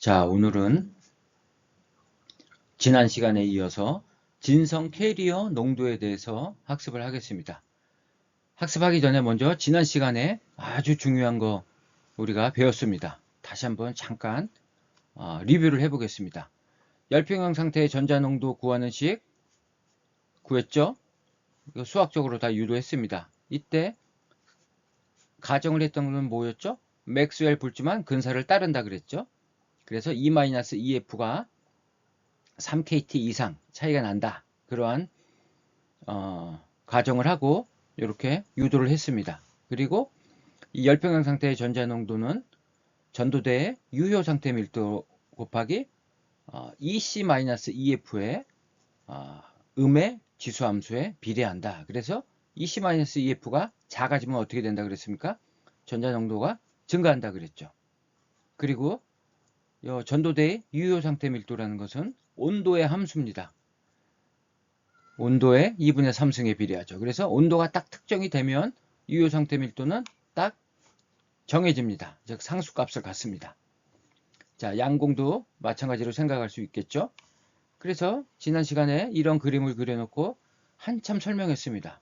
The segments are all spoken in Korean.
자, 오늘은 지난 시간에 이어서 진성 캐리어 농도에 대해서 학습을 하겠습니다. 학습하기 전에 먼저 지난 시간에 아주 중요한 거 우리가 배웠습니다. 다시 한번 잠깐 리뷰를 해보겠습니다. 열평형 상태의 전자 농도 구하는 식 구했죠? 이거 수학적으로 다 유도했습니다. 이때 가정을 했던 건 뭐였죠? 맥스웰 불지만 근사를 따른다 그랬죠? 그래서 E-EF가 3KT 이상 차이가 난다. 그러한 가정을 하고 이렇게 유도를 했습니다. 그리고 이 열평형 상태의 전자 농도는 전도대의 유효 상태 밀도 곱하기 EC-EF의 음의 지수함수에 비례한다. 그래서 EC-EF가 작아지면 어떻게 된다 그랬습니까? 전자 농도가 증가한다 그랬죠. 그리고 전도대의 유효 상태 밀도라는 것은 온도의 함수입니다. 온도의 2분의 3승에 비례하죠. 그래서 온도가 딱 특정이 되면 유효 상태 밀도는 딱 정해집니다. 즉 상수값을 갖습니다. 자, 양공도 마찬가지로 생각할 수 있겠죠. 그래서 지난 시간에 이런 그림을 그려놓고 한참 설명했습니다.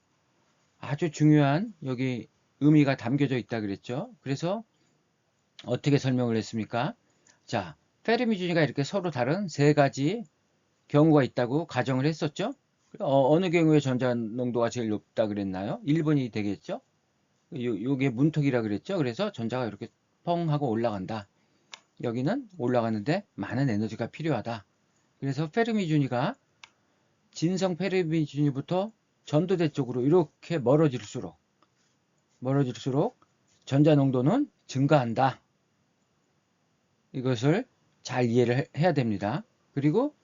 아주 중요한 여기 의미가 담겨져 있다 그랬죠. 그래서 어떻게 설명을 했습니까? 자, 페르미준위가 이렇게 서로 다른 세 가지 경우가 있다고 가정을 했었죠. 어느 경우에 전자 농도가 제일 높다 그랬나요? 1번이 되겠죠. 요게 문턱이라 그랬죠. 그래서 전자가 이렇게 펑 하고 올라간다. 여기는 올라가는데 많은 에너지가 필요하다. 그래서 페르미준위가 진성 페르미준위부터 전도대 쪽으로 이렇게 멀어질수록 전자 농도는 증가한다. 이것을 잘 이해를 해야 됩니다. 그리고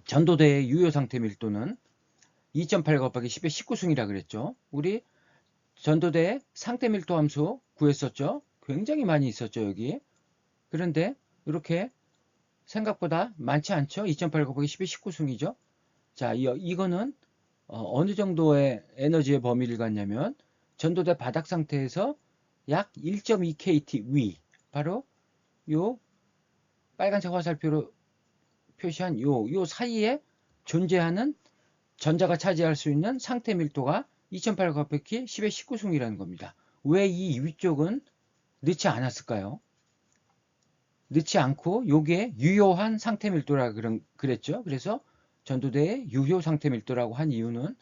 전도대의 유효 상태 밀도는 2.8 곱하기 10의 19승이라 그랬죠. 우리 전도대의 상태 밀도 함수 구했었죠. 굉장히 많이 있었죠, 여기. 그런데 이렇게 생각보다 많지 않죠. 2.8 곱하기 10의 19승이죠. 자, 이거는 어느 정도의 에너지의 범위를 갖냐면 전도대 바닥 상태에서 약 1.2KT 위, 바로 요 빨간색 화살표로 표시한 요 사이에 존재하는 전자가 차지할 수 있는 상태 밀도가 2.8 곱하기 10의 19승이라는 겁니다. 왜 이 위쪽은 넣지 않았을까요? 넣지 않고 요게 유효한 상태 밀도라 그랬죠. 그래서 전도대의 유효 상태 밀도라고 한 이유는,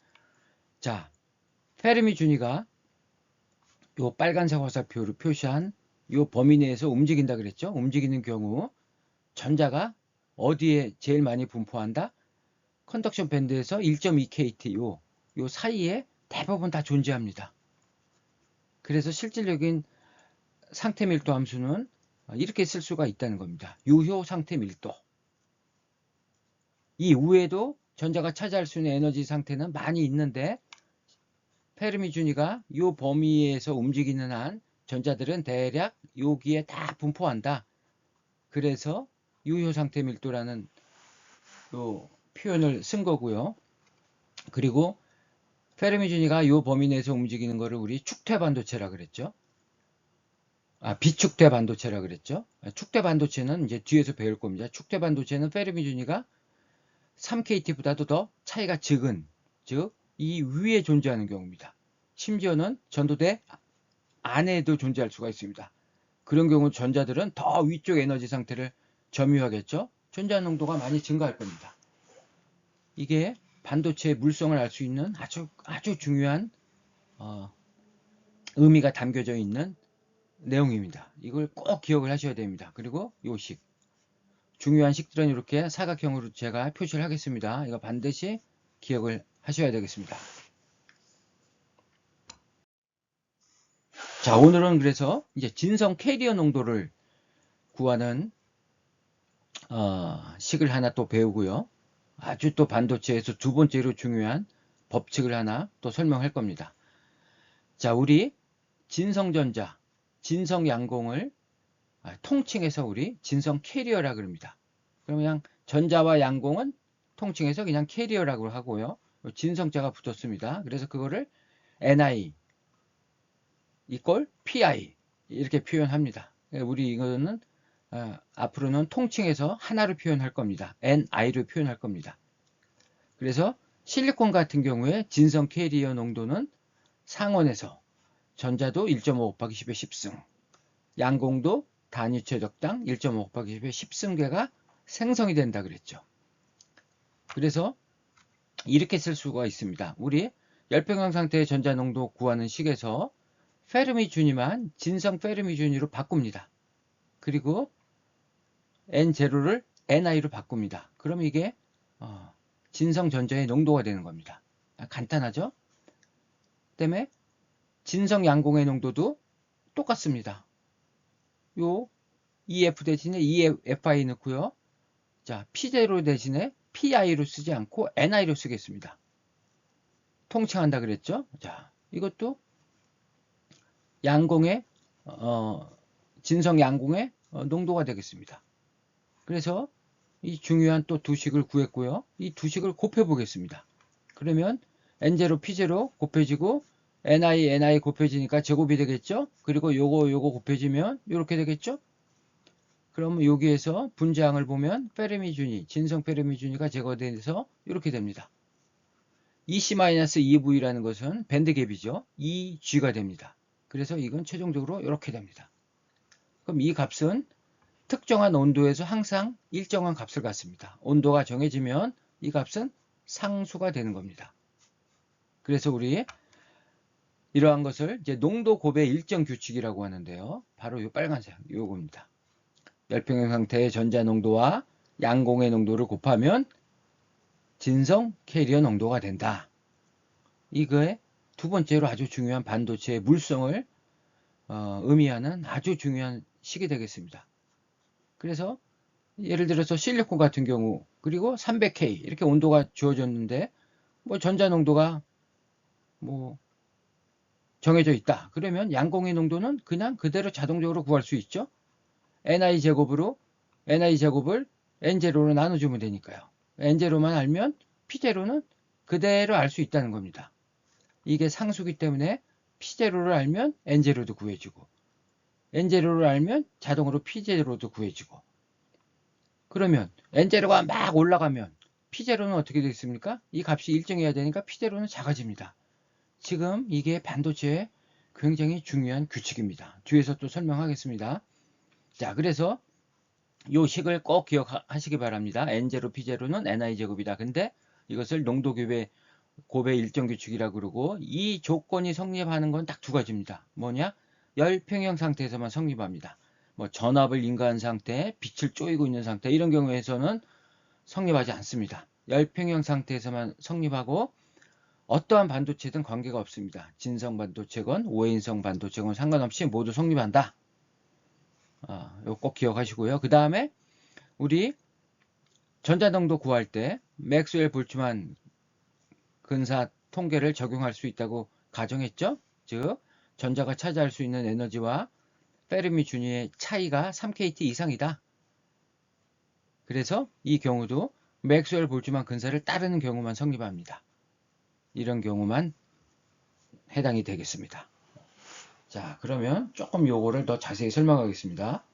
자, 페르미준위가 요 빨간색 화살표로 표시한 요 범위 내에서 움직인다 그랬죠. 움직이는 경우 전자가 어디에 제일 많이 분포한다? 컨덕션 밴드에서 1.2KT 요 사이에 대부분 다 존재합니다. 그래서 실질적인 상태 밀도 함수는 이렇게 쓸 수가 있다는 겁니다. 유효 상태 밀도. 이 위에도 전자가 차지할 수 있는 에너지 상태는 많이 있는데 페르미준위가 이 범위에서 움직이는 한 전자들은 대략 여기에 다 분포한다. 그래서 유효 상태 밀도라는 요 표현을 쓴 거고요. 그리고 페르미준위가 이 범위 내에서 움직이는 거를 우리 축퇴 반도체라 그랬죠. 비축퇴 반도체라 그랬죠. 축퇴 반도체는 이제 뒤에서 배울 겁니다. 축퇴 반도체는 페르미준위가 3KT보다도 더 차이가 적은, 즉 이 위에 존재하는 경우입니다. 심지어는 전도대 안에도 존재할 수가 있습니다. 그런 경우 전자들은 더 위쪽 에너지 상태를 점유하겠죠. 전자 농도가 많이 증가할 겁니다. 이게 반도체의 물성을 알 수 있는 아주 중요한 의미가 담겨져 있는 내용입니다. 이걸 꼭 기억을 하셔야 됩니다. 그리고 요 식, 중요한 식들은 이렇게 사각형으로 제가 표시를 하겠습니다. 이거 반드시 기억을 하셔야 되겠습니다. 자, 오늘은 그래서 이제 진성 캐리어 농도를 구하는 식을 하나 또 배우고요. 아주 또 반도체에서 두 번째로 중요한 법칙을 하나 또 설명할 겁니다. 자, 우리 진성전자, 진성양공을 통칭해서 우리 진성 캐리어라 그럽니다. 그럼 그냥 전자와 양공은 통칭해서 그냥 캐리어라고 하고요. 진성자가 붙었습니다. 그래서 그거를 Ni 이꼴 Pi 이렇게 표현합니다. 우리 이거는 앞으로는 통칭해서 하나로 표현할 겁니다. Ni로 표현할 겁니다. 그래서 실리콘 같은 경우에 진성 캐리어 농도는 상온에서 전자도 1.5 곱하기 10의 10승, 양공도 단위 최적당 1.5 곱하기 10의 10승계가 생성이 된다 그랬죠. 그래서 이렇게 쓸 수가 있습니다. 우리 열평형 상태의 전자 농도 구하는 식에서 페르미 준위만 진성 페르미 준위로 바꿉니다. 그리고 N0를 Ni로 바꿉니다. 그럼 이게 진성 전자의 농도가 되는 겁니다. 간단하죠? 때문에 진성 양공의 농도도 똑같습니다. 요 EF 대신에 EFI 넣고요. 자, P0 대신에 PI로 쓰지 않고 NI로 쓰겠습니다. 통칭한다 그랬죠? 자, 이것도 양공의 진성 양공의 농도가 되겠습니다. 그래서 이 중요한 또 두 식을 구했고요. 이 두 식을 곱해 보겠습니다. 그러면 N0, P0 곱해지고 NI 곱해지니까 제곱이 되겠죠? 그리고 요거 곱해지면 이렇게 되겠죠? 그러면 여기에서 분자항을 보면 페르미 준위, 진성 페르미 준위가 제거돼서 이렇게 됩니다. EC-2V라는 것은 밴드갭이죠. EG가 됩니다. 그래서 이건 최종적으로 이렇게 됩니다. 그럼 이 값은 특정한 온도에서 항상 일정한 값을 갖습니다. 온도가 정해지면 이 값은 상수가 되는 겁니다. 그래서 우리 이러한 것을 이제 농도 곱의 일정 규칙이라고 하는데요. 바로 이 빨간색 요겁니다. 열평형 상태의 전자 농도와 양공의 농도를 곱하면 진성 캐리어 농도가 된다. 이거의 두 번째로 아주 중요한 반도체의 물성을 의미하는 아주 중요한 식이 되겠습니다. 그래서 예를 들어서 실리콘 같은 경우 그리고 300K 이렇게 온도가 주어졌는데 뭐 전자 농도가 뭐 정해져 있다. 그러면 양공의 농도는 그냥 그대로 자동적으로 구할 수 있죠. NI 제곱을 N0로 나눠주면 되니까요. N0만 알면 P0는 그대로 알 수 있다는 겁니다. 이게 상수기 때문에 P0를 알면 N0도 구해지고 N0를 알면 자동으로 P0도 구해지고 그러면 N0가 막 올라가면 P0는 어떻게 되겠습니까? 이 값이 일정해야 되니까 P0는 작아집니다. 지금 이게 반도체의 굉장히 중요한 규칙입니다. 뒤에서 또 설명하겠습니다. 자, 그래서 이 식을 꼭 기억하시기 바랍니다. N0, P0는 Ni 제곱이다. 근데 이것을 농도곱의 일정 규칙이라고 그러고 이 조건이 성립하는 건 딱 두 가지입니다. 뭐냐? 열평형 상태에서만 성립합니다. 뭐 전압을 인가한 상태, 빛을 쪼이고 있는 상태 이런 경우에서는 성립하지 않습니다. 열평형 상태에서만 성립하고 어떠한 반도체든 관계가 없습니다. 진성 반도체건 오해인성 반도체건 상관없이 모두 성립한다. 이거 꼭 기억하시고요. 그 다음에 우리 전자농도 구할 때 맥스웰 볼츠만 근사 통계를 적용할 수 있다고 가정했죠. 즉 전자가 차지할 수 있는 에너지와 페르미 준위의 차이가 3kT 이상이다. 그래서 이 경우도 맥스웰 볼츠만 근사를 따르는 경우만 성립합니다. 이런 경우만 해당이 되겠습니다. 자, 그러면 조금 요거를 더 자세히 설명하겠습니다.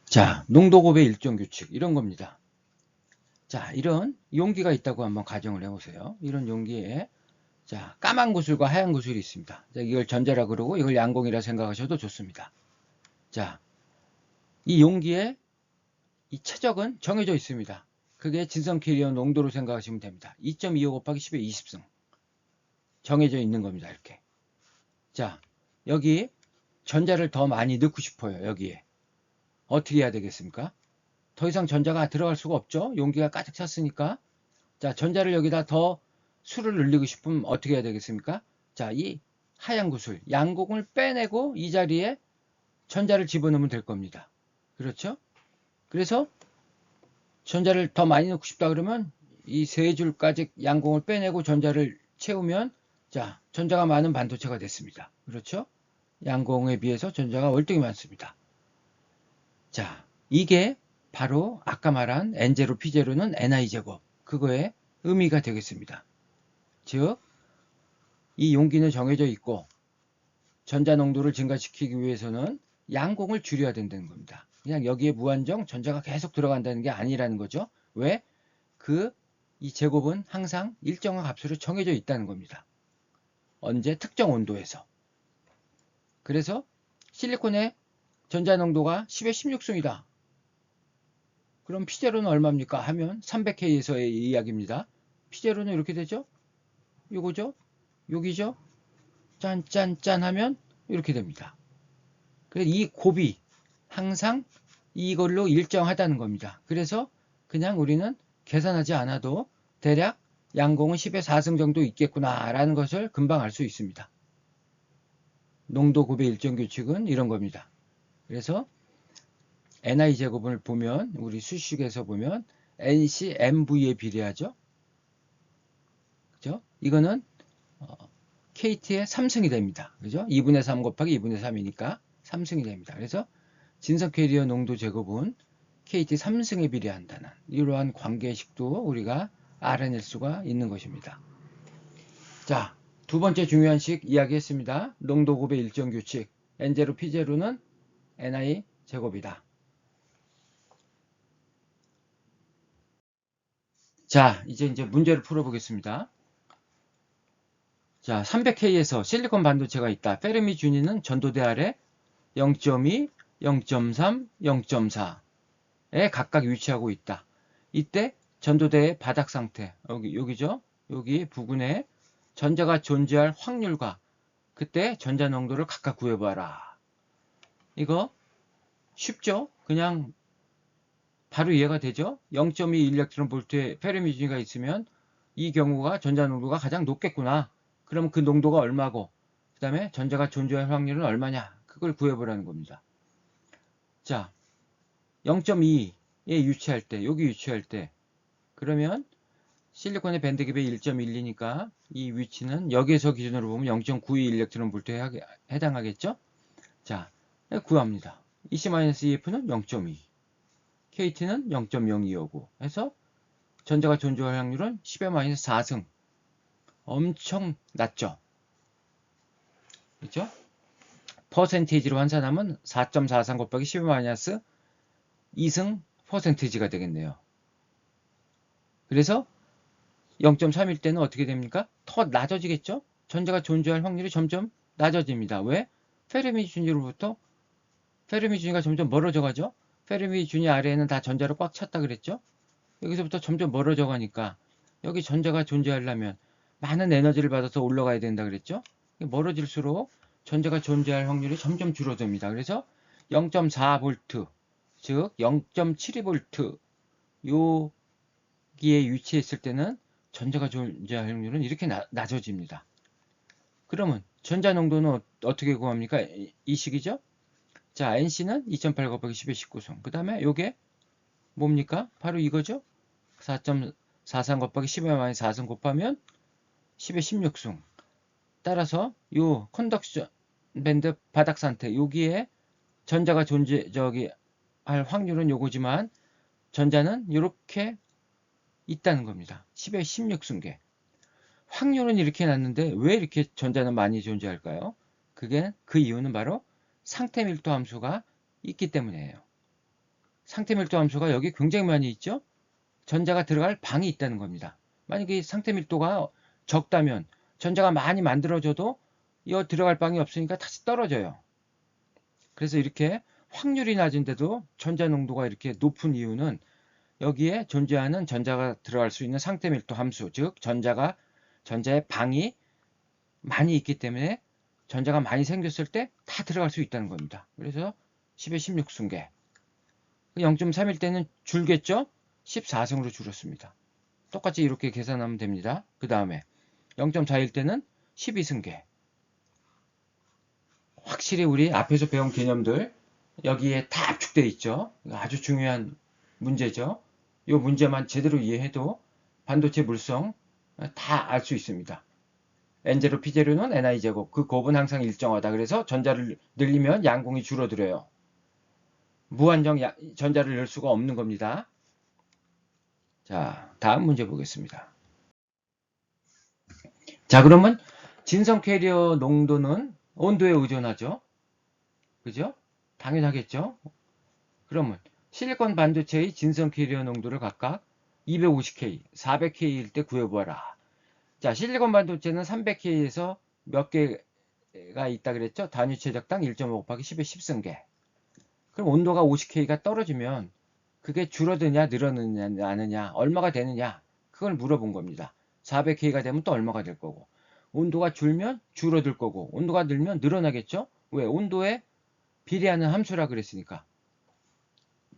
자, 농도곱의 일정 규칙 이런 겁니다. 자, 이런 용기가 있다고 한번 가정을 해보세요. 이런 용기에 자, 까만 구슬과 하얀 구슬이 있습니다. 자, 이걸 전자라 그러고 이걸 양공이라 생각하셔도 좋습니다. 자, 이 용기에 이 최적은 정해져 있습니다. 그게 진성 캐리어 농도로 생각하시면 됩니다. 2.25 곱하기 10의 20승 정해져 있는 겁니다. 이렇게. 자, 여기 전자를 더 많이 넣고 싶어요. 여기에. 어떻게 해야 되겠습니까? 더 이상 전자가 들어갈 수가 없죠. 용기가 가득 찼으니까. 자, 전자를 여기다 더 수를 늘리고 싶으면 어떻게 해야 되겠습니까? 자, 이 하얀 구슬, 양공을 빼내고 이 자리에 전자를 집어넣으면 될 겁니다. 그렇죠? 그래서 전자를 더 많이 넣고 싶다 그러면 이 세 줄까지 양공을 빼내고 전자를 채우면 자, 전자가 많은 반도체가 됐습니다. 그렇죠? 양공에 비해서 전자가 월등히 많습니다. 자, 이게 바로 아까 말한 N0, P0는 Ni 제곱 그거의 의미가 되겠습니다. 즉, 이 용기는 정해져 있고 전자 농도를 증가시키기 위해서는 양공을 줄여야 된다는 겁니다. 그냥 여기에 무한정 전자가 계속 들어간다는 게 아니라는 거죠. 왜? 이 제곱은 항상 일정한 값으로 정해져 있다는 겁니다. 언제? 특정 온도에서. 그래서 실리콘의 전자 농도가 10의 16승이다. 그럼 피제로는 얼마입니까? 하면 300K에서의 이야기입니다. 피제로는 이렇게 되죠? 요거죠? 여기죠? 짠짠짠 하면 이렇게 됩니다. 그래서 이 곱이 항상 이걸로 일정하다는 겁니다. 그래서 그냥 우리는 계산하지 않아도 대략 양공은 10의 4승 정도 있겠구나 라는 것을 금방 알 수 있습니다. 농도 곱의 일정 규칙은 이런 겁니다. 그래서 NI 제곱을 보면 우리 수식에서 보면 NC MV에 비례하죠. 그죠? 이거는 KT의 3승이 됩니다. 그죠? 2분의 3 곱하기 2분의 3이니까 3승이 됩니다. 그래서 진성 캐리어 농도 제곱은 KT 3승에 비례한다는 이러한 관계식도 우리가 알아낼 수가 있는 것입니다. 자, 두 번째 중요한 식 이야기했습니다. 농도 곱의 일정 규칙 N0, P0는 NI 제곱이다. 자, 이제 문제를 풀어보겠습니다. 자, 300K에서 실리콘 반도체가 있다. 페르미 준위는 전도대 아래 0.2, 0.3, 0.4에 각각 위치하고 있다. 이때 전도대의 바닥 상태, 여기죠? 여기 부근에 전자가 존재할 확률과 그때 전자 농도를 각각 구해봐라. 이거 쉽죠? 그냥 바로 이해가 되죠? 0.2 일렉트론 볼트의 페르미 준위가 있으면 이 경우가 전자 농도가 가장 높겠구나. 그럼 그 농도가 얼마고 그 다음에 전자가 존재할 확률은 얼마냐 그걸 구해보라는 겁니다. 자, 0.2에 위치할 때 여기 위치할 때 그러면 실리콘의 밴드 갭이 1.12니까 이 위치는 여기에서 기준으로 보면 0.92 일렉트론 볼트에 해당하겠죠. 자, 구합니다. EC-EF는 0.2 KT는 0.02오고 해서 전자가 존재할 확률은 10의 4승 엄청 낮죠. 그렇죠? 퍼센테이지로 환산하면 4.43 곱하기 10의 2승 퍼센테이지가 되겠네요. 그래서 0.3일 때는 어떻게 됩니까? 더 낮아지겠죠? 전자가 존재할 확률이 점점 낮아집니다. 왜? 페르미 준위로부터 페르미 준위가 점점 멀어져 가죠? 페르미 준위 아래에는 다 전자로 꽉 찼다 그랬죠? 여기서부터 점점 멀어져 가니까 여기 전자가 존재하려면 많은 에너지를 받아서 올라가야 된다 그랬죠? 멀어질수록 전자가 존재할 확률이 점점 줄어듭니다. 그래서 0.4V, 즉 0.72V 여기에 위치했을 때는 전자가 존재할 확률은 이렇게 낮아집니다. 그러면 전자 농도는 어떻게 구합니까? 이 식이죠? 자, NC는 2.8 곱하기 10의 19승. 그 다음에 요게 뭡니까? 바로 이거죠? 4.43 곱하기 10의 4승 곱하면 10의 16승. 따라서 요 컨덕션 밴드 바닥 상태 여기에 전자가 할 확률은 요거지만 전자는 이렇게 있다는 겁니다. 10의 16승계. 확률은 이렇게 났는데 왜 이렇게 전자는 많이 존재할까요? 그 이유는 바로 상태 밀도 함수가 있기 때문이에요. 상태 밀도 함수가 여기 굉장히 많이 있죠? 전자가 들어갈 방이 있다는 겁니다. 만약에 상태 밀도가 적다면 전자가 많이 만들어져도 이 들어갈 방이 없으니까 다시 떨어져요. 그래서 이렇게 확률이 낮은데도 전자 농도가 이렇게 높은 이유는 여기에 존재하는 전자가 들어갈 수 있는 상태 밀도 함수, 즉 전자의 방이 많이 있기 때문에 전자가 많이 생겼을 때 다 들어갈 수 있다는 겁니다. 그래서 10의 16승계. 0.3일 때는 줄겠죠? 14승으로 줄었습니다. 똑같이 이렇게 계산하면 됩니다. 그 다음에 0.4일 때는 12승계. 확실히 우리 앞에서 배운 개념들 여기에 다 압축되어 있죠. 아주 중요한 문제죠. 이 문제만 제대로 이해해도 반도체 물성 다 알 수 있습니다. N0, P0는 NI 제곱. 그 곱은 항상 일정하다. 그래서 전자를 늘리면 양공이 줄어들어요. 무한정 전자를 넣을 수가 없는 겁니다. 자, 다음 문제 보겠습니다. 자, 그러면 진성 캐리어 농도는 온도에 의존하죠. 그죠? 당연하겠죠? 그러면 실리콘 반도체의 진성 캐리어 농도를 각각 250K, 400K일 때 구해보아라. 자, 실리콘 반도체는 300K에서 몇 개가 있다 그랬죠? 단위 최적당 1.5 곱하기 10의 10승계. 그럼 온도가 50K가 떨어지면 그게 줄어드냐, 늘어나느냐, 얼마가 되느냐, 그걸 물어본 겁니다. 400K가 되면 또 얼마가 될 거고, 온도가 줄면 줄어들 거고, 온도가 늘면 늘어나겠죠? 왜? 온도에 비례하는 함수라 그랬으니까.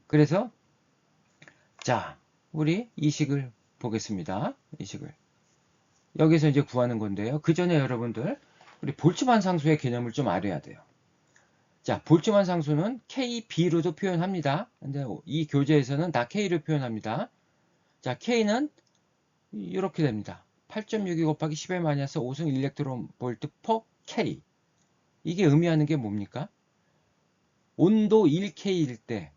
그래서 자, 우리 이 식을 보겠습니다. 이 식을. 여기서 이제 구하는 건데요. 그 전에 여러분들 우리 볼츠만 상수의 개념을 좀 알아야 돼요. 자, 볼츠만 상수는 KB로도 표현합니다. 근데 이 교재에서는 다 K로 표현합니다. 자, K는 이렇게 됩니다. 8.62 곱하기 10의 마이너스 5승 일렉트론 볼트 퍼 K. 이게 의미하는 게 뭡니까? 온도 1K일 때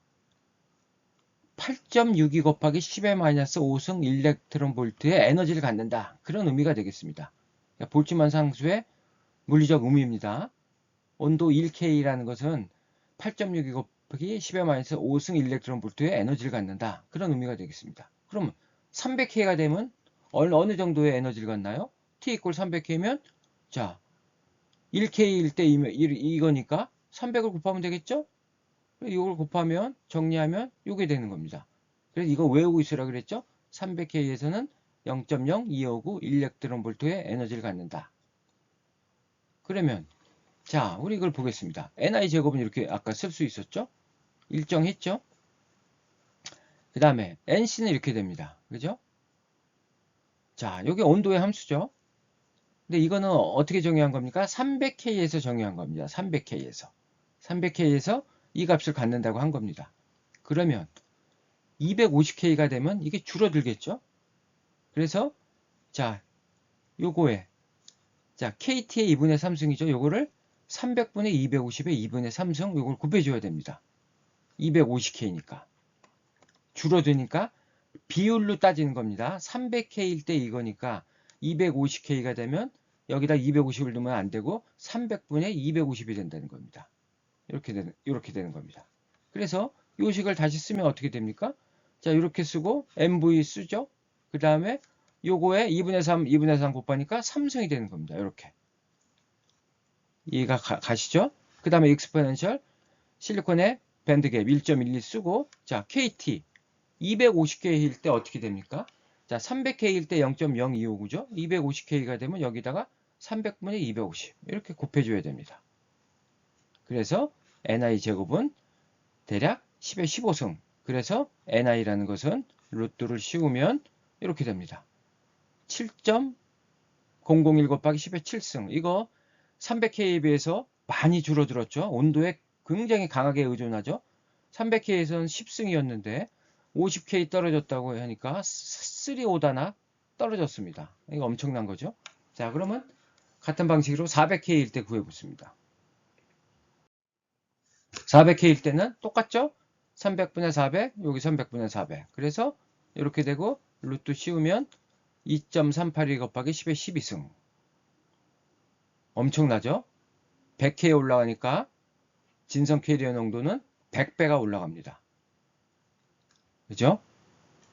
8.62 곱하기 10의 마이너스 5승 일렉트론 볼트의 에너지를 갖는다. 그런 의미가 되겠습니다. 볼츠만 상수의 물리적 의미입니다. 온도 1K라는 것은 8.62 곱하기 10의 마이너스 5승 일렉트론 볼트의 에너지를 갖는다. 그런 의미가 되겠습니다. 그럼 300K가 되면 어느 정도의 에너지를 갖나요? T 이퀄 300K면 자 1K일 때 이거니까 300을 곱하면 되겠죠? 이걸 곱하면 정리하면 이게 되는 겁니다. 그래서 이거 외우고 있으라 그랬죠? 300K에서는 0.0259 일렉트론 볼트의 에너지를 갖는다. 그러면 자, 우리 이걸 보겠습니다. ni 제곱은 이렇게 아까 쓸 수 있었죠? 일정했죠? 그 다음에 nc는 이렇게 됩니다. 그죠? 자, 여기 온도의 함수죠? 근데 이거는 어떻게 정의한 겁니까? 300K에서 정의한 겁니다. 300K에서. 300K에서 이 값을 갖는다고 한 겁니다. 그러면 250K가 되면 이게 줄어들겠죠? 그래서 자, 요거에 자, KT의 2분의 3승이죠. 요거를 300분의 250의 2분의 3승 요걸 곱해줘야 됩니다. 250K니까. 줄어드니까 비율로 따지는 겁니다. 300K일 때 이거니까 250K가 되면 여기다 250을 넣으면 안 되고 300분의 250이 된다는 겁니다. 이렇게 되는 겁니다. 그래서 이 식을 다시 쓰면 어떻게 됩니까? 자, 이렇게 쓰고 MV 쓰죠. 그 다음에 요거에 2분의 3, 2분의 3 곱하니까 3승이 되는 겁니다. 이렇게. 이해가 가시죠? 그 다음에 익스포넨셜 실리콘의 밴드갭 1.12 쓰고 자, KT 250K일 때 어떻게 됩니까? 자, 300K일 때 0.0259죠? 250K가 되면 여기다가 300분의 250 이렇게 곱해줘야 됩니다. 그래서 ni 제곱은 대략 10의 15승. 그래서 ni라는 것은 루트를 씌우면 이렇게 됩니다. 7.001 곱하기 10의 7승. 이거 300K에 비해서 많이 줄어들었죠. 온도에 굉장히 강하게 의존하죠. 300K에서는 10승이었는데 50K 떨어졌다고 하니까 3-5다나 떨어졌습니다. 이거 엄청난 거죠. 자, 그러면 같은 방식으로 400K일 때 구해보습니다. 400K일 때는 똑같죠? 300분의 400, 여기 300분의 400. 그래서 이렇게 되고 루트 씌우면 2.382 곱하기 10의 12승. 엄청나죠? 100K에 올라가니까 진성 캐리어 농도는 100배가 올라갑니다. 그죠?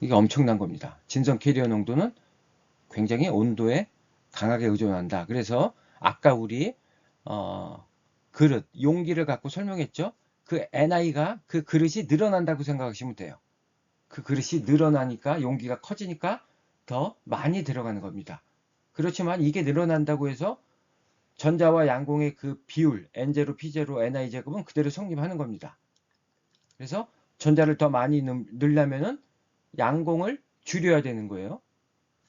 이게 엄청난 겁니다. 진성 캐리어 농도는 굉장히 온도에 강하게 의존한다. 그래서 아까 우리 그릇, 용기를 갖고 설명했죠? 그 ni가 그 그릇이 늘어난다고 생각하시면 돼요. 그 그릇이 늘어나니까 용기가 커지니까 더 많이 들어가는 겁니다. 그렇지만 이게 늘어난다고 해서 전자와 양공의 그 비율 N0, P0, ni 제곱은 그대로 성립하는 겁니다. 그래서 전자를 더 많이 넣으려면은 양공을 줄여야 되는 거예요.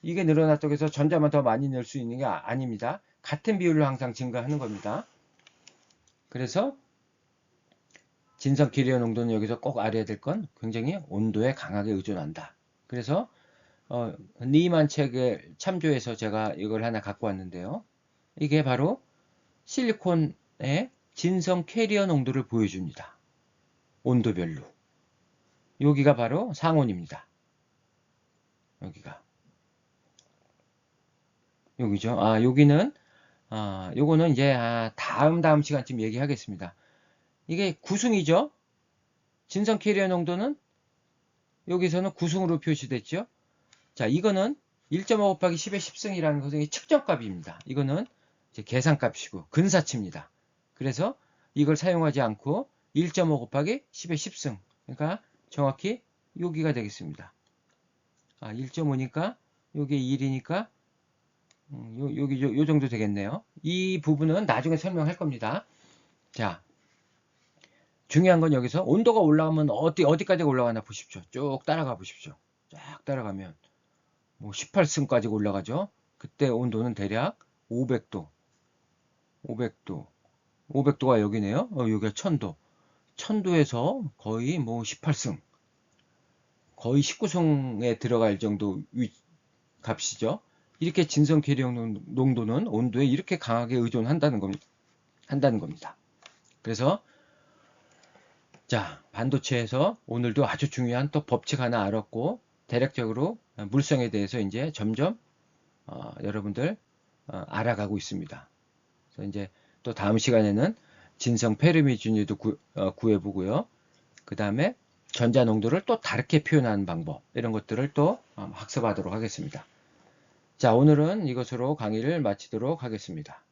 이게 늘어났다고 해서 전자만 더 많이 넣을 수 있는 게 아닙니다. 같은 비율로 항상 증가하는 겁니다. 그래서 진성 캐리어 농도는 여기서 꼭 알아야 될 건 굉장히 온도에 강하게 의존한다. 그래서 니만 책을 참조해서 제가 이걸 하나 갖고 왔는데요. 이게 바로 실리콘의 진성 캐리어 농도를 보여줍니다. 온도별로. 여기가 바로 상온입니다. 여기가. 여기죠. 여기는 요거는 이제 다음 시간쯤 얘기하겠습니다. 이게 구승이죠. 진성 캐리어 농도는 여기서는 구승으로 표시됐죠. 자, 이거는 1.5 곱하기 10의 10승이라는 것은 측정값입니다. 이거는 이제 계산값이고 근사치입니다. 그래서 이걸 사용하지 않고 1.5 곱하기 10의 10승. 그러니까 정확히 여기가 되겠습니다. 1.5니까 여기 1이니까 여기 요 정도 되겠네요. 이 부분은 나중에 설명할 겁니다. 자, 중요한 건 여기서 온도가 올라가면 어디까지 올라가나 보십시오. 쭉 따라가 보십시오. 쫙 따라가면 뭐 18승까지 올라가죠. 그때 온도는 대략 500도, 500도가 여기네요. 여기가 1000도. 1000도에서 거의 뭐 18승, 거의 19승에 들어갈 정도 값이죠. 이렇게 진성 계량 농도는 온도에 이렇게 강하게 의존한다는 겁니다. 그래서 자, 반도체에서 오늘도 아주 중요한 또 법칙 하나 알았고 대략적으로 물성에 대해서 이제 점점 여러분들 알아가고 있습니다. 그래서 이제 또 다음 시간에는 진성 페르미 준위도 구해보고요. 그 다음에 전자 농도를 또 다르게 표현하는 방법 이런 것들을 또 학습하도록 하겠습니다. 자, 오늘은 이것으로 강의를 마치도록 하겠습니다.